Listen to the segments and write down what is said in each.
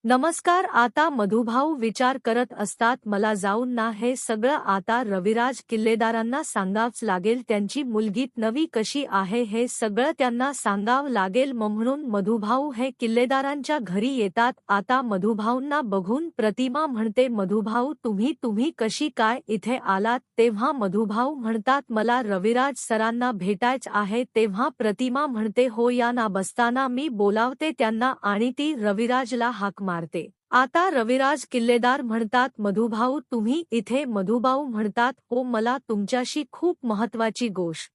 नमस्कार. आता मधुभाऊ विचार करत असतात मला जाऊन ना हे सगळं आता रविराज किल्लेदारांना सांगावंच लागेल. त्यांची मुलगी नवी कशी आहे हे सगळं त्यांना सांगावं लागेल. म्हणून मधुभाऊ हे किल्लेदारांच्या घरी येतात. आता मधुभाऊंना बघून प्रतिमा म्हणते, मधुभाऊ तुम्ही कशी काय इथे आलात? तेव्हा मधुभाऊ म्हणतात, मला रविराज सरांना भेटायचं आहे. तेव्हा प्रतिमा म्हणते, हो या ना, बसताना मी बोलावते त्यांना. आणि ती रविराजला हाक मारते. आता रविराज किल्लेदार म्हणतात, मधुभाऊ तुम्ही इथे? मधुभाऊ म्हणतात, हो मला तुमच्याशी खूप महत्वाची गोष्ट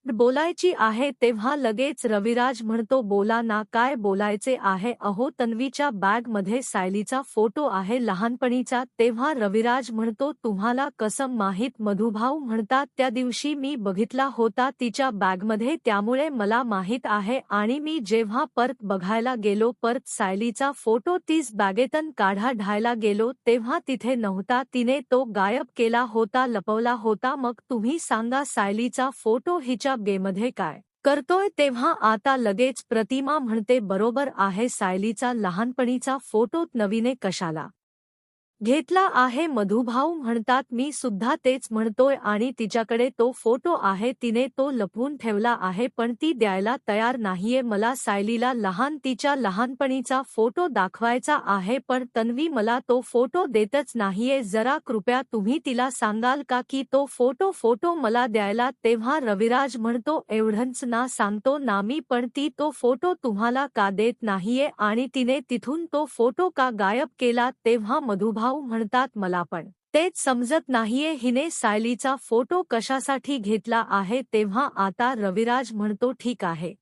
बोलायची आहे. तेव्हा लगेच रविराज म्हणतो, बोला ना, काय बोलायचे आहे? अहो तन्वीच्या बॅग मध्ये सायलीचा फोटो आहे लहानपणीचा. तेव्हा रविराज म्हणतो, तुम्हाला कसं माहित? मधुभाऊ म्हणतात, त्या दिवशी मी बघितला होता तिच्या बॅगमध्ये, त्यामुळे मला माहित आहे. आणि मी जेव्हा परत बघायला गेलो, परत सायलीचा फोटो तीच बॅगेतून काढायला गेलो, तेव्हा तिथे नव्हता. तिने तो गायब केला होता, लपवला होता. मग तुम्ही सांगा, सायलीचा फोटो हिच्या बेमध्ये काय करतोय? तेव्हा आता लगेच प्रतिमा म्हणते, बरोबर आहे, सायलीचा लहानपणीचा फोटो नवीने कशाला घेतला आहे? मधुभाऊ म्हणतात, मी सुद्धा तेच म्हणतोय. आणि तिच्याकडे तो फोटो आहे, तिने तो लपवून ठेवला आहे, पण ती द्यायला तयार नाहीये. मला सायलीला तिच्या लहानपणीचा फोटो दाखवायचा आहे, पण तन्वी मला तो फोटो देतच नाहीये. जरा कृपया तुम्ही तिला सांगाल का की तो फोटो मला द्यायला? तेव्हा रविराज म्हणतो, एवढंच ना, सांगतो ना मी, पण ती तो फोटो तुम्हाला का देत नाहीये आणि तिने तिथून तो फोटो का गायब केला? तेव्हा मधुभाऊ म्हणतात, मला पण तेच समजत नाहीये, हिने सायलीचा फोटो कशासाठी घेतला आहे? तेव्हा आता रविराज म्हणतो, ठीक आहे,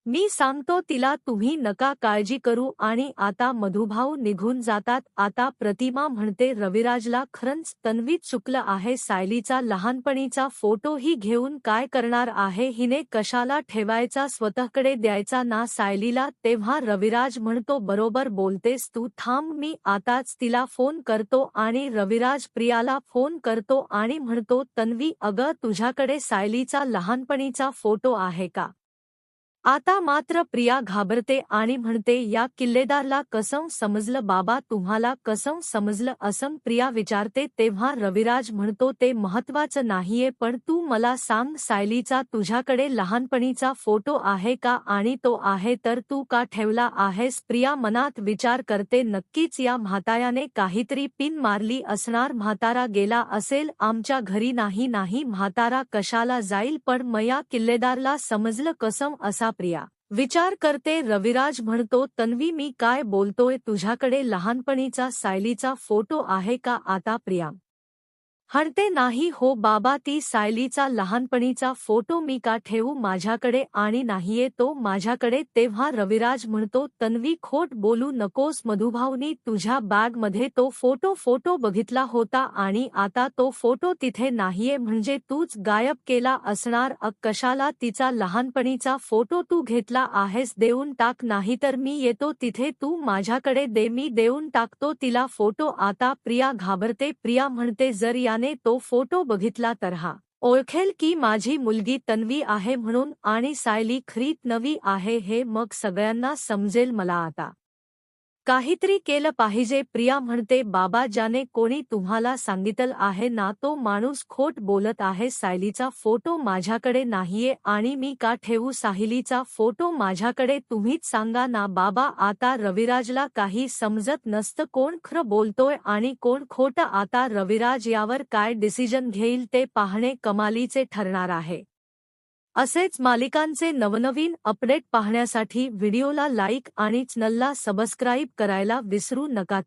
मी सांगतो तिला, तुम्ही नका काळजी करू. आणि आता मधुभाऊ निघून जातात. आता प्रतिमा म्हणते, रविराजला खरंच तन्वीत चुकलं आहे. सायलीचा लहानपणीचा फोटोही घेऊन काय करणार आहे हिने? कशाला ठेवायचा, स्वतःकडे द्यायचा ना सायलीला? तेव्हा रविराज म्हणतो, बरोबर बोलतेस तू, थांब मी आताच तिला फोन करतो. आणि रविराज प्रियाला फोन करतो आणि म्हणतो, तन्वी अगं, तुझ्याकडे सायलीचा लहानपणीचा फोटो आहे का? आता मात्र प्रिया घाबरते आणि म्हणते, या किल्लेदारला कसं समजलं बाबा? तुम्हाला कसं समजलं असं प्रिया विचारते. तेव्हा रविराज म्हणतो, ते महत्वाचं नाहीये, पण तू मला सांग, सायलीचा तुझ्याकडे लहानपणीचा फोटो आहे का? आणि तो आहे तर तू का ठेवला आहेस? प्रिया मनात विचार करते, नक्कीच या म्हाताऱ्याने काहीतरी पिन मारली असणार, म्हातारा गेला असेल आमच्या घरी. नाही, म्हातारा कशाला जाईल, पण मया किल्लेदारला समजलं कसं? असा प्रिया विचार करते. रविराज म्हणतो, तन्वी मी काय बोलतोय, तुझ्याकडे लहानपणीचा सायलीचा फोटो आहे का? आता प्रिया हणते, नाही हो बाबा, ती सायलीचा लहानपणीचा फोटो मी का ठेवू माझ्याकडे, आणि नाहीये तो माझ्याकडे. तेव्हा रविराज म्हणतो, तन्वी खोट बोलू नकोस, मधुभाऊनी तुझ्या बॅग मध्ये तो फोटो बघितला होता आणि आता तो फोटो तिथे नाहीये, म्हणजे तूच गायब केला असणार. कशाला तिचा लहानपणीचा फोटो तू घेतला आहेस? देऊन टाक, नाहीतर मी येतो तिथे, तू माझ्याकडे दे, मी देऊन टाकतो तिला फोटो. आता प्रिया घाबरते. प्रिया म्हणते, जर याने तो फोटो बघितला तर हा ओळखेल की माझी मुलगी तन्वी आहे म्हणून, आणि सायली खरीत नवी आहे हे मग सगळ्यांना समजेल. मला आता काहीतरी केलं पाहिजे. प्रिया म्हणते, बाबा, ज्याने कोणी तुम्हाला सांगितलं आहे ना, तो माणूस खोट बोलत आहे. सायलीचा फोटो माझ्याकडे नाहीये आणि मी का ठेवू सायलीचा फोटो माझ्याकडे? तुम्हीच सांगा ना बाबा. आता रविराजला काही समजत नसतं, कोण खरं बोलतोय आणि कोण खोटं. आता रविराज यावर काय डिसिजन घेईल ते पाहणे कमालीचे ठरणार आहे. असेच मालिकांचे नवनवीन अपडेट पाहण्यासाठी व्हिडिओला लाईक आणि चॅनलला सबस्क्राईब करायला विसरू नका.